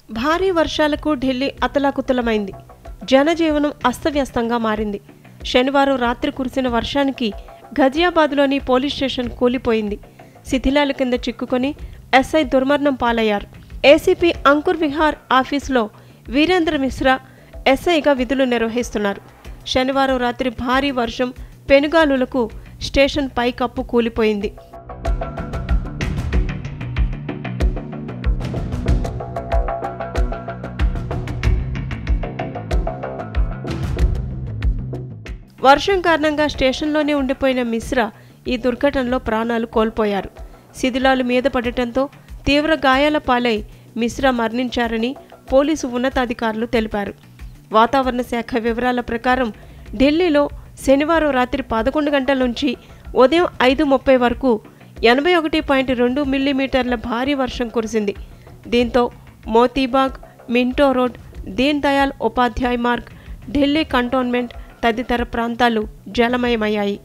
భారీ వర్షాలకు ఢిల్లీ అతలాకుతలమైంది. జనజీవనం అస్తవ్యస్తంగా మారింది. శనివారం రాత్రి కురిసిన వర్షానికి ఘజియాబాద్లోని పోలీస్ స్టేషన్ కూలిపోయింది. శిథిలాల కింద చిక్కుకొని ఎస్ఐ దుర్మరణం పాలయ్యారు. ఏసీపీ అంకుర్ విహార్ ఆఫీసులో వీరేంద్ర మిశ్రా ఎస్ఐగా విధులు నిర్వహిస్తున్నారు. శనివారం రాత్రి భారీ వర్షం పెనుగాలులకు స్టేషన్ పైకప్పు కూలిపోయింది. వర్షం కారణంగా స్టేషన్లోనే ఉండిపోయిన మిశ్రా ఈ దుర్ఘటనలో ప్రాణాలు కోల్పోయారు. శిథిలాలు మీద పడటంతో తీవ్ర గాయాల పాలై మిశ్రా మరణించారని పోలీసు ఉన్నతాధికారులు తెలిపారు. వాతావరణ శాఖ వివరాల ప్రకారం ఢిల్లీలో శనివారం రాత్రి 11 గంటల నుంచి ఉదయం 5:30 వరకు 81.2 మిల్లీమీటర్ల భారీ వర్షం కురిసింది. దీంతో Motibagh, Minto road, Deen Dayal Upadhyay Marg, Delhi cantonment తదితర ప్రాంతాలు జలమయమయ్యాయి.